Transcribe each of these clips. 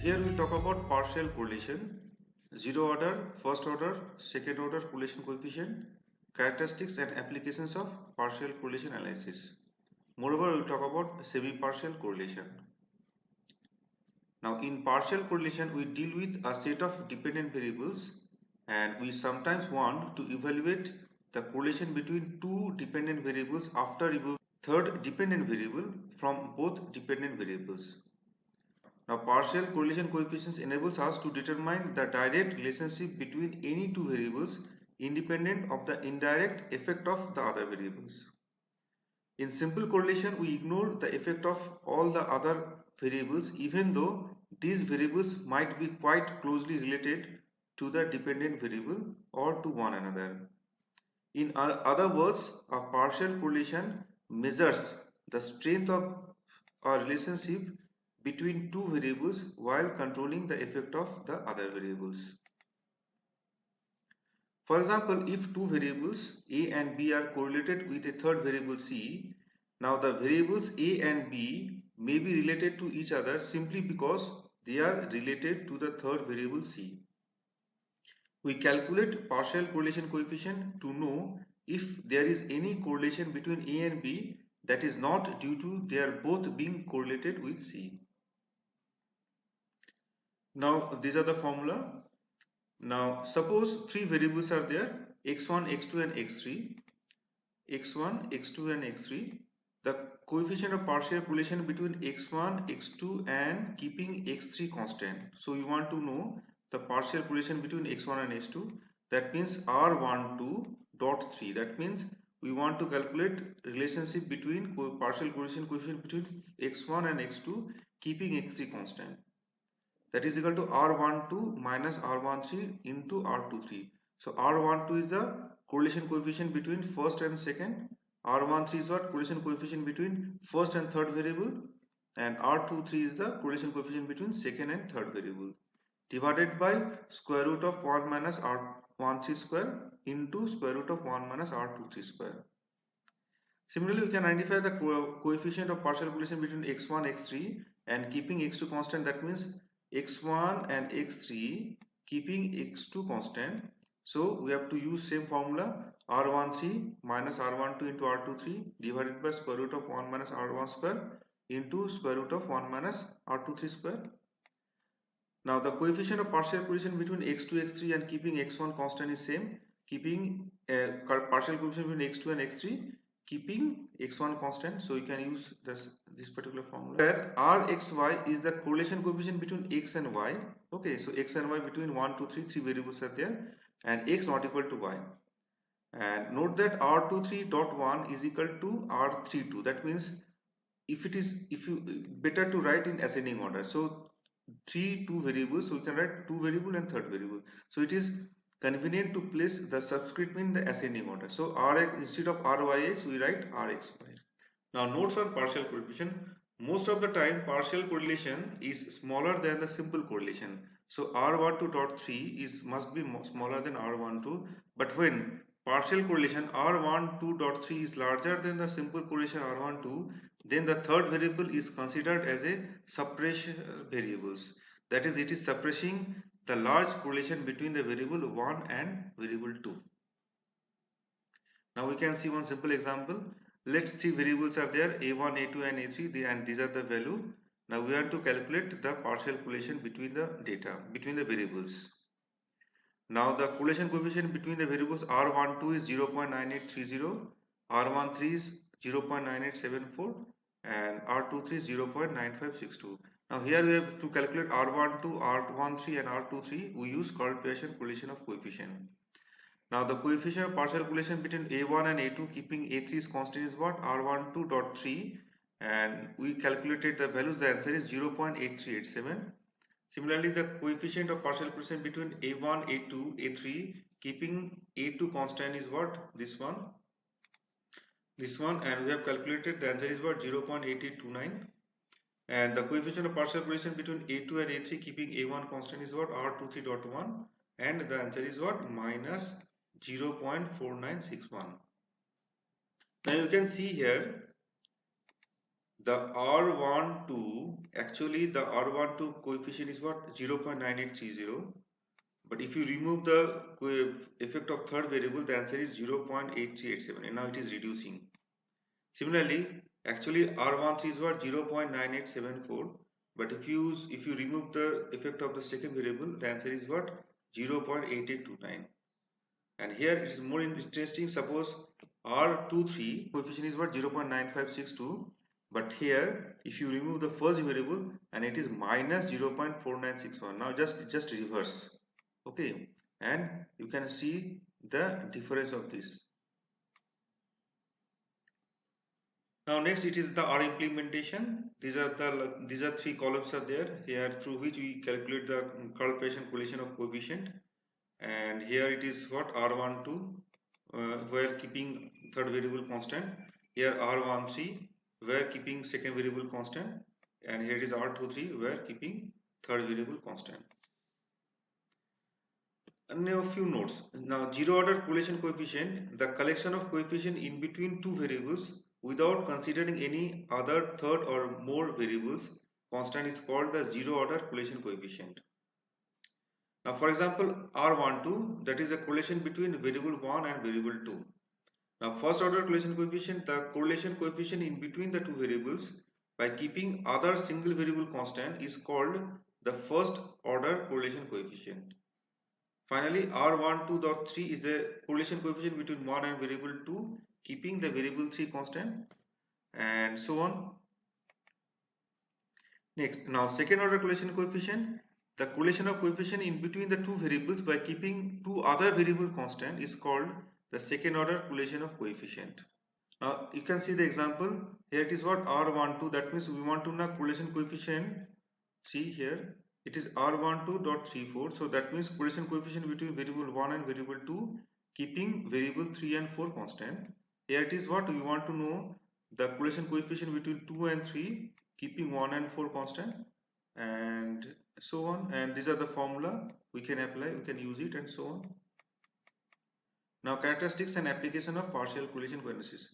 Here we talk about partial correlation, zero order, first order, second order correlation coefficient, characteristics and applications of partial correlation analysis. Moreover, we will talk about semi-partial correlation. Now, in partial correlation, we deal with a set of dependent variables and we sometimes want to evaluate the correlation between two dependent variables after removing third dependent variable from both dependent variables. Now, partial correlation coefficients enables us to determine the direct relationship between any two variables independent of the indirect effect of the other variables. In simple correlation, we ignore the effect of all the other variables even though these variables might be quite closely related to the dependent variable or to one another. In other words, a partial correlation measures the strength of a relationship between two variables while controlling the effect of the other variables. For example, if two variables A and B are correlated with a third variable C, now the variables A and B may be related to each other simply because they are related to the third variable C. We calculate partial correlation coefficient to know if there is any correlation between A and B that is not due to their both being correlated with C. Now these are the formula. Now suppose three variables are there, x1, x2 and x3. x1, x2 and x3. The coefficient of partial correlation between x1, x2 and keeping x3 constant. So you want to know the partial correlation between x1 and x2. That means R12 dot 3. That means we want to calculate relationship between partial correlation coefficient between x1 and x2 keeping x3 constant. That is equal to R12 minus R13 into R23. So R12 is the correlation coefficient between first and second. R13 is what? Correlation coefficient between first and third variable. And R23 is the correlation coefficient between second and third variable. Divided by square root of 1 minus R13 square into square root of 1 minus R23 square. Similarly, we can identify the coefficient of partial correlation between x1, x3 and keeping x2 constant. That means x1 and x3 keeping x2 constant. So we have to use same formula, R13 minus R12 into R23 divided by square root of 1 minus R1 square into square root of 1 minus R23 square. Now the coefficient of partial correlation between x2, x3 and keeping x1 constant is same, keeping partial coefficient between x2 and x3 keeping x1 constant. So you can use this particular formula where rxy is the correlation coefficient between x and y. Okay, so x and y between 1, 2, 3, three variables are there and x not equal to y. And note that r23.1 is equal to r32. That means if you better to write in ascending order. So two variables, so we can write two variable and third variable. So it is convenient to place the subscript in the ascending order. So rx instead of ryx we write rxy. Now notes on partial coefficient. Most of the time partial correlation is smaller than the simple correlation. So R12.3 must be smaller than R12, but when partial correlation R12.3 is larger than the simple correlation R12, then the third variable is considered as a suppressor variables. That is, it is suppressing the large correlation between the variable 1 and variable 2. Now we can see one simple example. Let's three variables are there, a1, a2 and a3, and these are the value. Now we have to calculate the partial correlation between the data, between the variables. Now the correlation coefficient between the variables R12 is 0.9830, R13 is 0.9874 and R23 is 0.9562. Now here we have to calculate R12, R13 and R23. We use Curl-Pearson correlation of coefficient. Now the coefficient of partial correlation between A1 and A2 keeping A3's constant is what? R12.3, and we calculated the values. The answer is 0.8387. Similarly, the coefficient of partial correlation between A1, A2, A3 keeping A2 constant is what? This one, and we have calculated the answer is what? 0.8829. And the coefficient of partial correlation between A2 and A3 keeping A1 constant is what? R23.1, and the answer is what? Minus 0.4961. Now you can see here the R12, actually the R12 coefficient is what? 0.9830. But if you remove the effect of third variable, the answer is 0.8387, and now it is reducing. Similarly, actually R13 is what? 0.9874. But if you remove the effect of the second variable, the answer is what? 0.8829. And here it is more interesting. Suppose R23 coefficient is what? 0.9562. But here if you remove the first variable, and it is minus 0.4961. Now just reverse. Okay, and you can see the difference of this. Now next it is the R implementation. These are three columns are there here, through which we calculate the correlation correlation of coefficient. And here it is what? R12, where keeping third variable constant. Here R13, where keeping second variable constant. And here it is R23, where keeping third variable constant. And now a few notes. Now zero order correlation coefficient, the collection of coefficient in between two variables without considering any other third or more variables constant, is called the zero order correlation coefficient. Now for example R12, that is a correlation between variable 1 and variable 2. Now first order correlation coefficient, the correlation coefficient in between the two variables by keeping other single variable constant, is called the first order correlation coefficient. Finally, R12.3 is the correlation coefficient between 1 and variable 2, keeping the variable 3 constant, and so on. Next, now second order correlation coefficient, the correlation of coefficient in between the two variables by keeping two other variable constant, is called the second order correlation of coefficient. Now you can see the example. Here it is what? R12, that means we want to know correlation coefficient. See here, it is R12.34. So that means correlation coefficient between variable 1 and variable 2, keeping variable 3 and 4 constant. Here it is what? We want to know the correlation coefficient between 2 and 3, keeping 1 and 4 constant, and so on. And these are the formula we can apply, we can use it, and so on. Now characteristics and application of partial correlation analysis.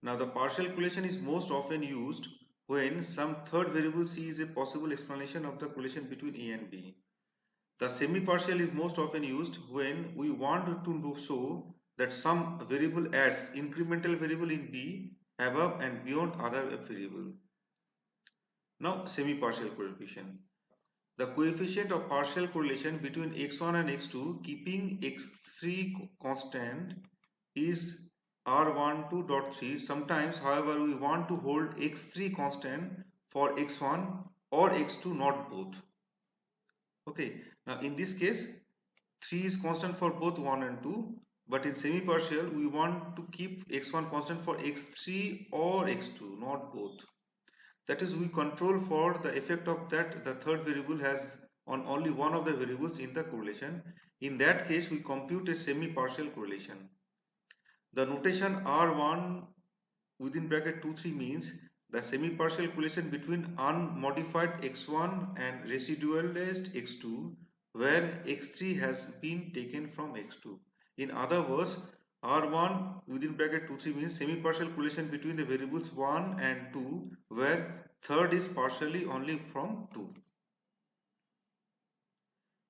Now the partial correlation is most often used when some third variable C is a possible explanation of the correlation between A and B. The semi-partial is most often used when we want to show that some variable adds incremental variable in B above and beyond other variable. Now semi-partial coefficient. The coefficient of partial correlation between x1 and x2 keeping x3 constant is R12.3. Sometimes, however, we want to hold x3 constant for x1 or x2, not both. Okay, now in this case 3 is constant for both 1 and 2, but in semi-partial we want to keep x1 constant for x3 or x2, not both. That is, we control for the effect of that the third variable has on only one of the variables in the correlation. In that case, we compute a semi-partial correlation. The notation R1 within bracket 2 3 means the semi-partial correlation between unmodified x1 and residualized x2, where x3 has been taken from x2. In other words, R1 within bracket 2 3 means semi-partial correlation between the variables 1 and 2, where third is partially only from 2.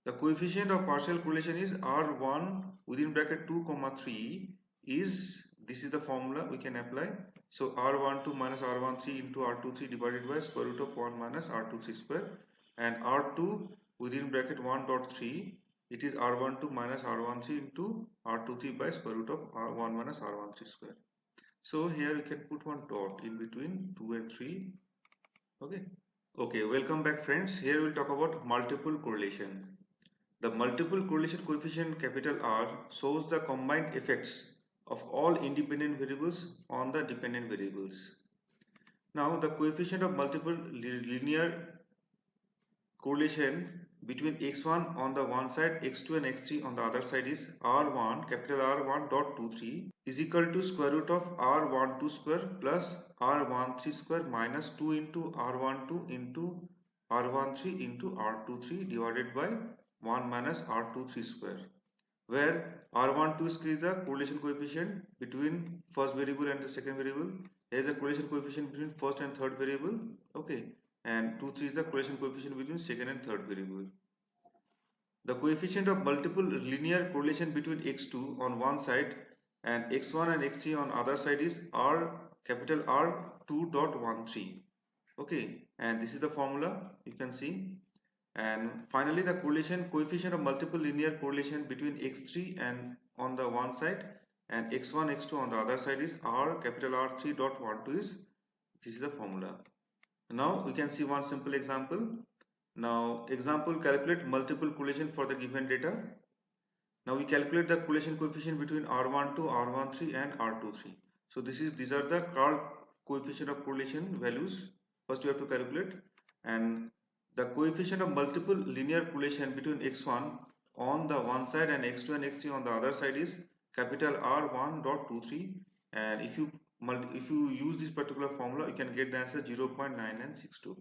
The coefficient of partial correlation is R1 within bracket 2 comma 3 is, this is the formula we can apply. So R12 minus R13 into R23 divided by square root of 1 minus R23 square, and R2 within bracket 1.3, it is R12 minus R13 into R23 by square root of R1 minus R13 square. So here you can put one dot in between 2 and 3. Okay, welcome back friends. Here we'll talk about multiple correlation. The multiple correlation coefficient capital R shows the combined effects of all independent variables on the dependent variables. Now the coefficient of multiple linear correlation between x1 on the one side, x2 and x3 on the other side is R1, capital R1.23 is equal to square root of R12 square plus R13 square minus 2 into R12 into R13 into R23 divided by 1 minus R23 square. where R12 is the correlation coefficient between first variable and the second variable. Here is the correlation coefficient between first and third variable. Okay, and 2, 3 is the correlation coefficient between second and third variable. The coefficient of multiple linear correlation between x2 on one side and x1 and x3 on other side is capital R 2.13. Okay, and this is the formula you can see. And finally, the correlation coefficient of multiple linear correlation between x3 and on the one side and x1 x2 on the other side is capital R 3.12 is this is the formula. Now we can see one simple example. Now example, calculate multiple correlation for the given data. Now we calculate the correlation coefficient between R12, R13 and R23. So these are the coefficient of correlation values. First you have to calculate, and the coefficient of multiple linear correlation between x1 on the one side and x2 and x3 on the other side is capital R1.23, and if you use this particular formula, you can get the answer 0.9962.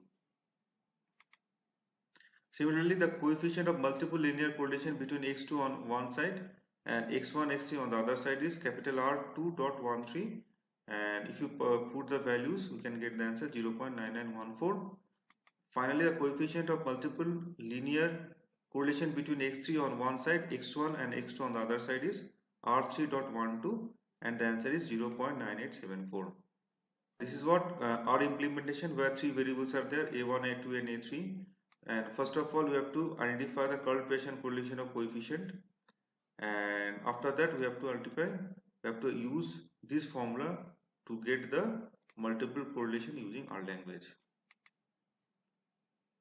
Similarly, the coefficient of multiple linear correlation between x2 on one side and x1, x3 on the other side is capital R 2.13, and if you put the values, we can get the answer 0.9914. Finally, the coefficient of multiple linear correlation between x3 on one side, x1 and x2 on the other side is R3.12, and the answer is 0.9874. This is what our implementation, where three variables are there, a1, a2 and a3. And first of all, we have to identify the curl-Pearson correlation of coefficient, and after that we have to use this formula to get the multiple correlation using our language.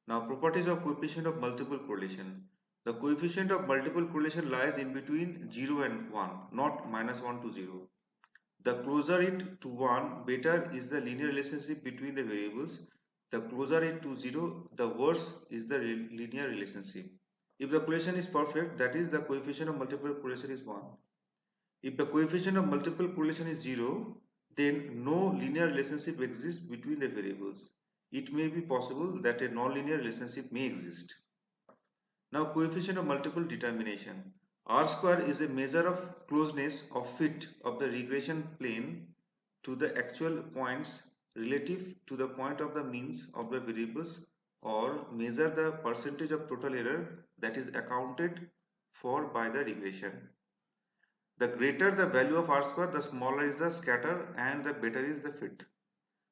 Now, properties of coefficient of multiple correlation. The coefficient of multiple correlation lies in between 0 and 1, not -1 to 0. The closer it to 1, better is the linear relationship between the variables. The closer it to 0, the worse is the linear relationship. If the correlation is perfect, that is the coefficient of multiple correlation is 1. If the coefficient of multiple correlation is 0, then no linear relationship exists between the variables. It may be possible that a non-linear relationship may exist. Now, coefficient of multiple determination. R square is a measure of closeness of fit of the regression plane to the actual points relative to the point of the means of the variables, or measure the percentage of total error that is accounted for by the regression. The greater the value of R square, the smaller is the scatter and the better is the fit.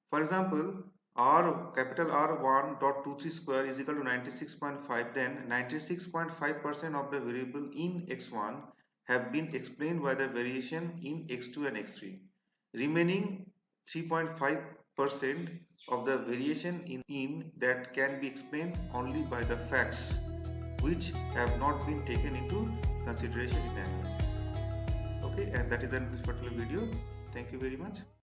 For example, capital R1.23 square is equal to 96.5, then 96.5% of the variable in x1 have been explained by the variation in x2 and x3. Remaining 3.5% of the variation in that can be explained only by the facts which have not been taken into consideration in the analysis. Okay, and that is the end of this particular video. Thank you very much.